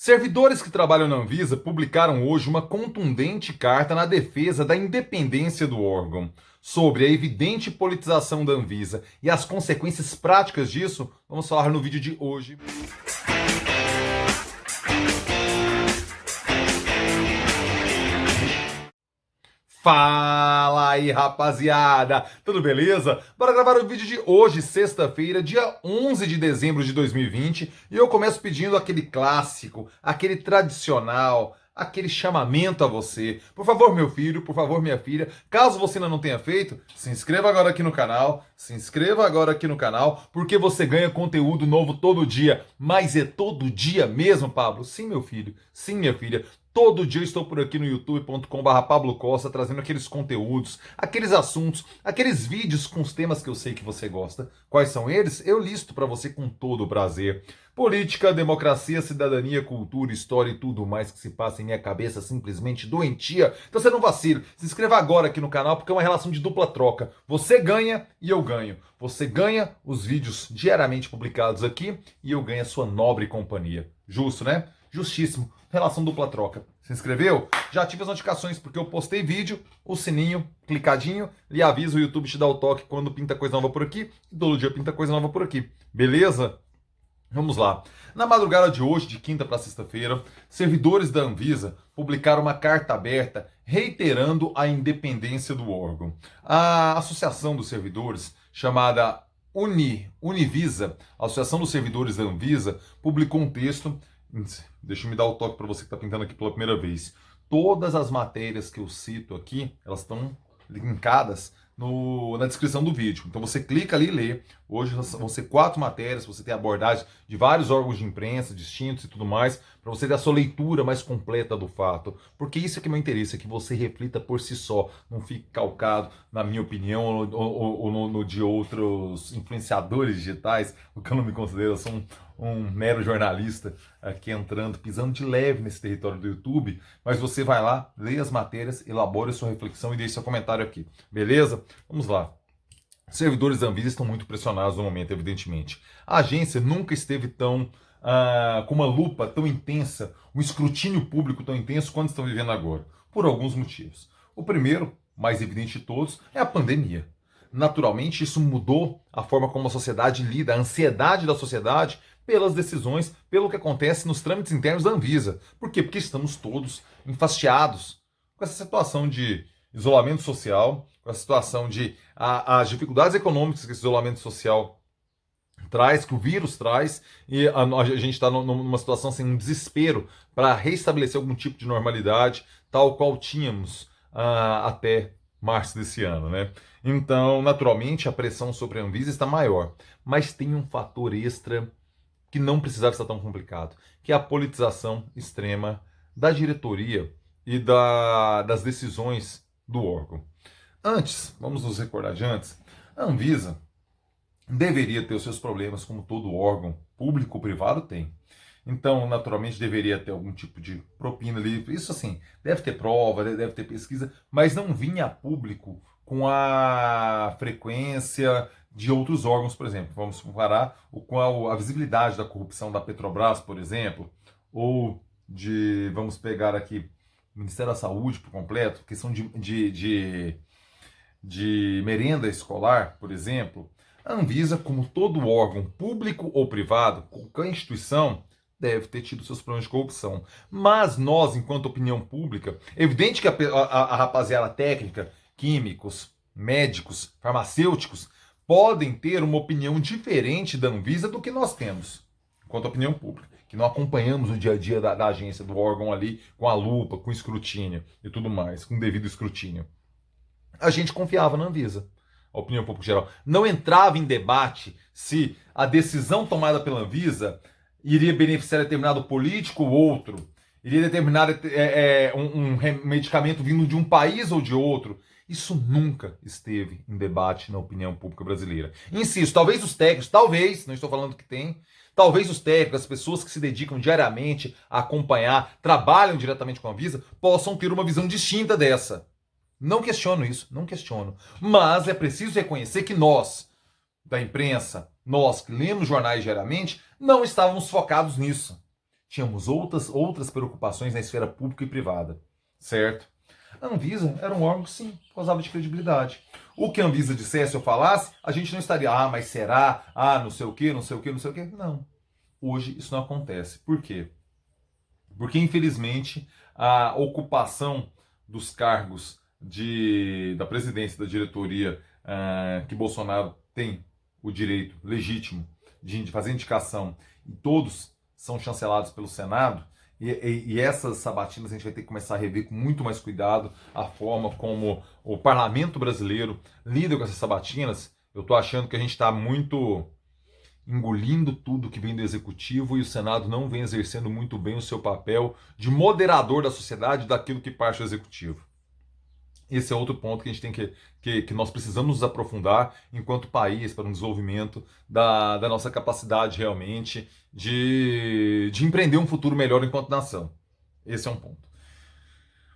Servidores que trabalham na Anvisa publicaram hoje uma contundente carta na defesa da independência do órgão. Sobre a evidente politização da Anvisa e as consequências práticas disso, vamos falar no vídeo de hoje. Fala aí, rapaziada! Tudo beleza? Bora gravar o vídeo de hoje, sexta-feira, dia 11 de dezembro de 2020, e eu começo pedindo aquele clássico, aquele tradicional, aquele chamamento a você. Por favor, meu filho, por favor, minha filha, caso você ainda não tenha feito, se inscreva agora aqui no canal, porque você ganha conteúdo novo todo dia. Mas é todo dia mesmo, Pablo? Sim, meu filho, sim, minha filha. Todo dia eu estou por aqui no youtube.com/Pablo Costa trazendo aqueles conteúdos, aqueles assuntos, aqueles vídeos com os temas que eu sei que você gosta. Quais são eles? Eu listo para você com todo o prazer. Política, democracia, cidadania, cultura, história e tudo mais que se passa em minha cabeça simplesmente doentia. Então você não vacile. Se inscreva agora aqui no canal porque é uma relação de dupla troca. Você ganha e eu ganho. Você ganha os vídeos diariamente publicados aqui e eu ganho a sua nobre companhia. Justo, né? Justíssimo. Relação dupla troca. Se inscreveu? Já ative as notificações, porque eu postei vídeo, o sininho clicadinho, lhe avisa, o YouTube te dá o toque quando pinta coisa nova por aqui, e todo dia pinta coisa nova por aqui. Beleza? Vamos lá. Na madrugada de hoje, de quinta para sexta-feira, servidores da Anvisa publicaram uma carta aberta reiterando a independência do órgão. A Associação dos Servidores, chamada Univisa, a Associação dos Servidores da Anvisa, publicou um texto. Deixa eu me dar o toque para você que está pintando aqui pela primeira vez. Todas as matérias que eu cito aqui, elas estão linkadas na descrição do vídeo. Então você clica ali e lê. Hoje vão ser 4 matérias, você tem abordagem de vários órgãos de imprensa distintos e tudo mais, para você ter a sua leitura mais completa do fato. Porque isso é que é meu interesse, é que você reflita por si só, não fique calcado na minha opinião ou no de outros influenciadores digitais, o que eu não me considero, eu sou um mero jornalista aqui entrando, pisando de leve nesse território do YouTube, mas você vai lá, lê as matérias, elabore a sua reflexão e deixe seu comentário aqui, beleza? Vamos lá. Servidores da Anvisa estão muito pressionados no momento, evidentemente. A agência nunca esteve com uma lupa tão intensa, um escrutínio público tão intenso quanto estão vivendo agora, por alguns motivos. O primeiro, mais evidente de todos, é a pandemia. Naturalmente, isso mudou a forma como a sociedade lida, a ansiedade da sociedade pelas decisões, pelo que acontece nos trâmites internos da Anvisa. Por quê? Porque estamos todos enfastiados com essa situação de isolamento social, com a situação de as dificuldades econômicas que esse isolamento social traz, que o vírus traz, e a gente está numa situação assim, um desespero para restabelecer algum tipo de normalidade, tal qual tínhamos até março desse ano, né? Então, naturalmente, a pressão sobre a Anvisa está maior, mas tem um fator extra que não precisava estar tão complicado, que é a politização extrema da diretoria e das decisões do órgão. Antes, vamos nos recordar de antes, a Anvisa deveria ter os seus problemas como todo órgão público ou privado tem. Então, naturalmente, deveria ter algum tipo de propina ali. Isso assim, deve ter prova, deve ter pesquisa, mas não vinha a público com a frequência de outros órgãos, por exemplo. Vamos comparar com a visibilidade da corrupção da Petrobras, por exemplo, ou vamos pegar aqui, o Ministério da Saúde por completo, questão de merenda escolar, por exemplo. A Anvisa, como todo órgão público ou privado, qualquer instituição, deve ter tido seus problemas de corrupção. Mas nós, enquanto opinião pública, evidente que a rapaziada técnica, químicos, médicos, farmacêuticos, podem ter uma opinião diferente da Anvisa do que nós temos, enquanto opinião pública, que não acompanhamos o dia a dia da agência, do órgão ali, com a lupa, com escrutínio e tudo mais, com devido escrutínio. A gente confiava na Anvisa. A opinião pública geral não entrava em debate se a decisão tomada pela Anvisa iria beneficiar determinado político ou outro, iria determinar um medicamento vindo de um país ou de outro. Isso nunca esteve em debate na opinião pública brasileira. Insisto, talvez os técnicos, não estou falando que tem, talvez os técnicos, as pessoas que se dedicam diariamente a acompanhar, trabalham diretamente com a Anvisa, possam ter uma visão distinta dessa. Não questiono isso, não questiono. Mas é preciso reconhecer que nós, da imprensa, nós que lemos jornais diariamente, não estávamos focados nisso. tínhamos outras preocupações na esfera pública e privada, certo? A Anvisa era um órgão que, sim, causava de credibilidade. O que a Anvisa dissesse ou falasse, a gente não estaria, mas será? Não sei o quê, não sei o quê, não sei o quê. Não. Hoje isso não acontece. Por quê? Porque, infelizmente, a ocupação dos cargos da presidência, da diretoria, que Bolsonaro tem o direito legítimo de fazer indicação, e todos são chancelados pelo Senado, e essas sabatinas a gente vai ter que começar a rever com muito mais cuidado a forma como o parlamento brasileiro lida com essas sabatinas. Eu estou achando que a gente está muito engolindo tudo que vem do executivo e o Senado não vem exercendo muito bem o seu papel de moderador da sociedade daquilo que parte do executivo. Esse é outro ponto que a gente tem que nós precisamos nos aprofundar enquanto país para um desenvolvimento da nossa capacidade realmente de empreender um futuro melhor enquanto nação. Esse é um ponto.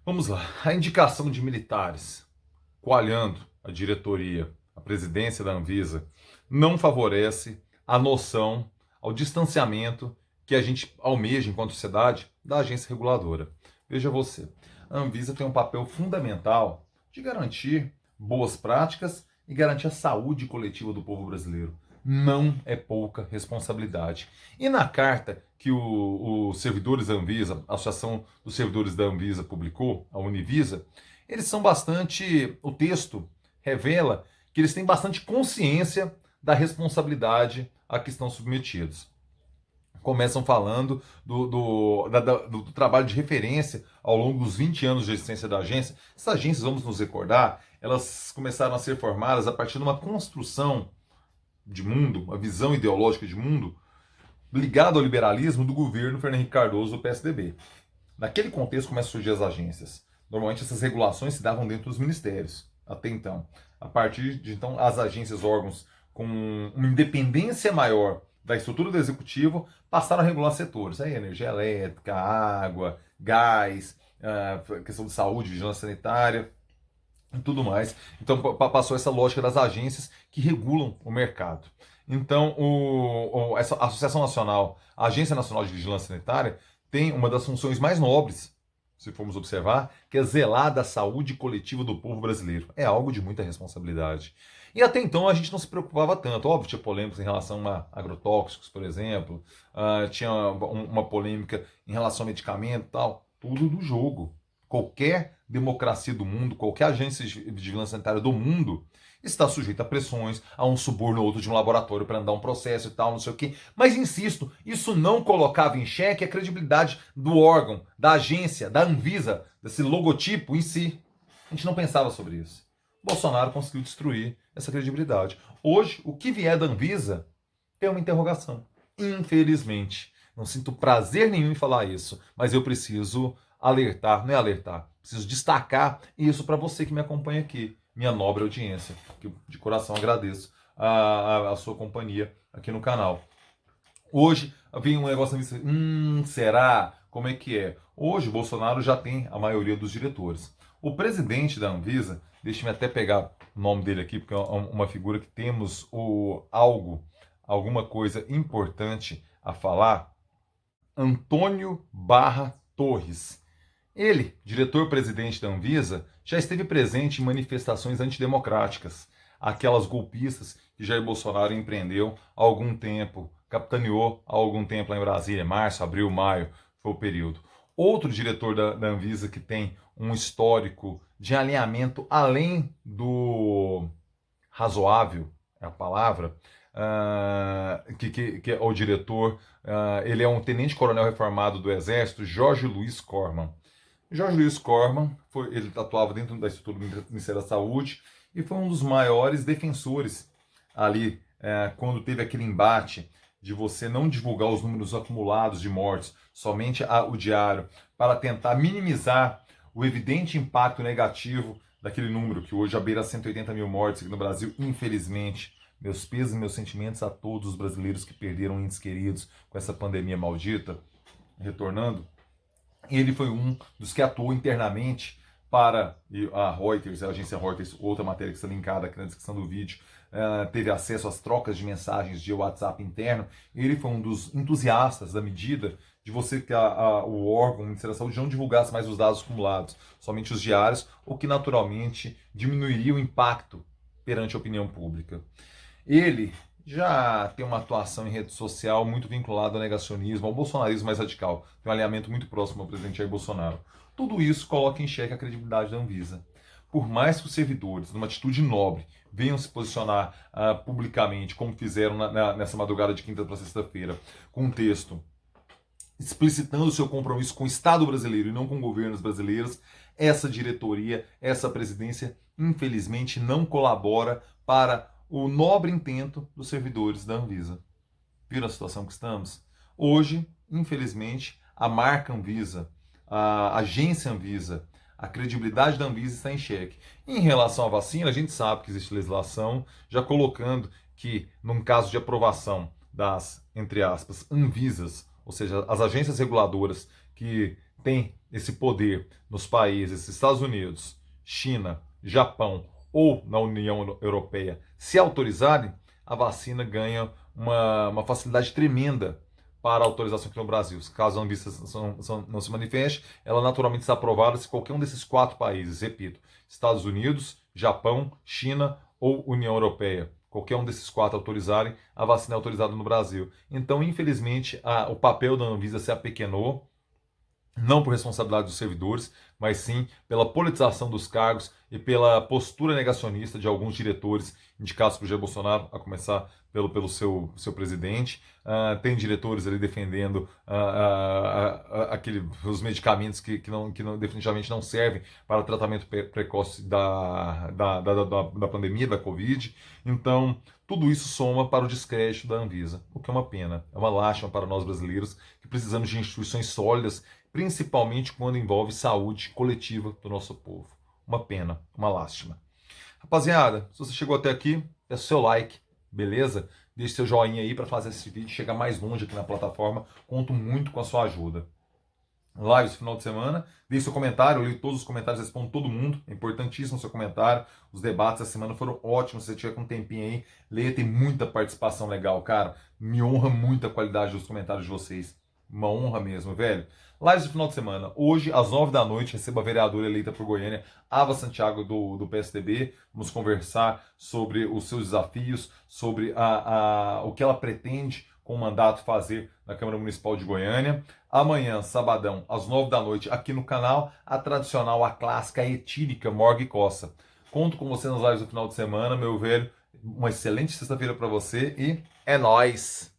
Vamos lá. A indicação de militares coalhando a diretoria, a presidência da Anvisa, não favorece a noção, ao distanciamento que a gente almeja enquanto sociedade da agência reguladora. Veja você, a Anvisa tem um papel fundamental de garantir boas práticas e garantir a saúde coletiva do povo brasileiro. Não é pouca responsabilidade. E na carta que os servidores da Anvisa, a Associação dos Servidores da Anvisa publicou, a Univisa, eles são bastante. O texto revela que eles têm bastante consciência da responsabilidade a que estão submetidos. Começam falando do trabalho de referência ao longo dos 20 anos de existência da agência. Essas agências, vamos nos recordar, elas começaram a ser formadas a partir de uma construção de mundo, uma visão ideológica de mundo, ligada ao liberalismo do governo Fernando Henrique Cardoso do PSDB. Naquele contexto começam a surgir as agências. Normalmente essas regulações se davam dentro dos ministérios, até então. A partir de então, as agências, órgãos com uma independência maior da estrutura do executivo, passaram a regular setores. Aí, energia elétrica, água, gás, questão de saúde, vigilância sanitária e tudo mais. Então passou essa lógica das agências que regulam o mercado. Então, essa Associação Nacional, a Agência Nacional de Vigilância Sanitária, tem uma das funções mais nobres, se formos observar, que é zelar da saúde coletiva do povo brasileiro. É algo de muita responsabilidade. E até então a gente não se preocupava tanto. Óbvio, tinha polêmicas em relação a agrotóxicos, por exemplo, tinha uma polêmica em relação a medicamento e tal. Tudo do jogo. Qualquer democracia do mundo, qualquer agência de vigilância sanitária do mundo está sujeita a pressões, a um suborno ou outro de um laboratório para andar um processo e tal, não sei o quê. Mas insisto, isso não colocava em xeque a credibilidade do órgão, da agência, da Anvisa, desse logotipo em si. A gente não pensava sobre isso. Bolsonaro conseguiu destruir essa credibilidade. Hoje, o que vier da Anvisa é uma interrogação. Infelizmente. Não sinto prazer nenhum em falar isso, mas eu preciso alertar, não é alertar, preciso destacar isso para você que me acompanha aqui, minha nobre audiência, que de coração agradeço a sua companhia aqui no canal. Hoje vem um negócio assim, será? Como é que é? Hoje o Bolsonaro já tem a maioria dos diretores. O presidente da Anvisa, deixe-me até pegar o nome dele aqui, porque é uma figura que temos alguma coisa importante a falar. Antônio Barra Torres. Ele, diretor-presidente da Anvisa, já esteve presente em manifestações antidemocráticas, aquelas golpistas que Jair Bolsonaro empreendeu há algum tempo, capitaneou há algum tempo lá em Brasília, março, abril, maio, foi o período. Outro diretor da Anvisa que tem um histórico de alinhamento além do razoável, é a palavra, que é o diretor, ele é um tenente-coronel reformado do Exército, Jorge Luiz Corman. Jorge Luiz Corman, ele atuava dentro da estrutura do Ministério da Saúde e foi um dos maiores defensores ali, quando teve aquele embate de você não divulgar os números acumulados de mortes, somente o diário, para tentar minimizar o evidente impacto negativo daquele número, que hoje beira 180 mil mortes aqui no Brasil, infelizmente. Meus pesos e meus sentimentos a todos os brasileiros que perderam entes queridos com essa pandemia maldita, retornando. Ele foi um dos que atuou internamente para a Reuters, a agência Reuters, outra matéria que está linkada aqui na descrição do vídeo, teve acesso às trocas de mensagens de WhatsApp interno. Ele foi um dos entusiastas da medida de você que o órgão, o Ministério da Saúde, não divulgasse mais os dados acumulados, somente os diários, o que naturalmente diminuiria o impacto perante a opinião pública. Ele já tem uma atuação em rede social muito vinculada ao negacionismo, ao bolsonarismo mais radical. Tem um alinhamento muito próximo ao presidente Jair Bolsonaro. Tudo isso coloca em xeque a credibilidade da Anvisa. Por mais que os servidores, numa atitude nobre, venham se posicionar publicamente, como fizeram nessa madrugada de quinta para sexta-feira, com um texto explicitando o seu compromisso com o Estado brasileiro e não com governos brasileiros, essa diretoria, essa presidência, infelizmente, não colabora para o nobre intento dos servidores da Anvisa. Viram a situação que estamos? Hoje, infelizmente, a marca Anvisa, a agência Anvisa, a credibilidade da Anvisa está em xeque. Em relação à vacina, a gente sabe que existe legislação já colocando que, num caso de aprovação das, entre aspas, Anvisas, ou seja, as agências reguladoras que têm esse poder nos países Estados Unidos, China, Japão ou na União Europeia, se autorizarem, a vacina ganha uma facilidade tremenda para a autorização aqui no Brasil. Caso a Anvisa não se manifeste, ela naturalmente está aprovada se qualquer um desses 4 países, repito, Estados Unidos, Japão, China ou União Europeia, qualquer um desses 4 autorizarem, a vacina é autorizada no Brasil. Então, infelizmente, o papel da Anvisa se apequenou, não por responsabilidade dos servidores, mas sim pela politização dos cargos e pela postura negacionista de alguns diretores indicados por Jair Bolsonaro, a começar pelo seu presidente. Tem diretores ali defendendo os medicamentos que definitivamente não servem para o tratamento precoce da pandemia, da Covid. Então, tudo isso soma para o descrédito da Anvisa, o que é uma pena, é uma lástima para nós brasileiros que precisamos de instituições sólidas, principalmente quando envolve saúde coletiva do nosso povo. Uma pena, uma lástima. Rapaziada, se você chegou até aqui, peço seu like, beleza? Deixe seu joinha aí para fazer esse vídeo chegar mais longe aqui na plataforma. Conto muito com a sua ajuda. Lives no final de semana, deixe seu comentário, eu leio todos os comentários, respondo todo mundo, é importantíssimo o seu comentário. Os debates essa semana foram ótimos, se você tiver com um tempinho aí, leia, tem muita participação legal, cara. Me honra muito a qualidade dos comentários de vocês. Uma honra mesmo, velho. Lives do final de semana. Hoje, às 9 da noite, recebo a vereadora eleita por Goiânia, Ava Santiago, do PSDB. Vamos conversar sobre os seus desafios, sobre o que ela pretende com o mandato fazer na Câmara Municipal de Goiânia. Amanhã, sabadão, às 9 da noite, aqui no canal, a tradicional, a clássica, a etílica Morgue Coça. Conto com você nas lives do final de semana, meu velho. Uma excelente sexta-feira para você e é nóis!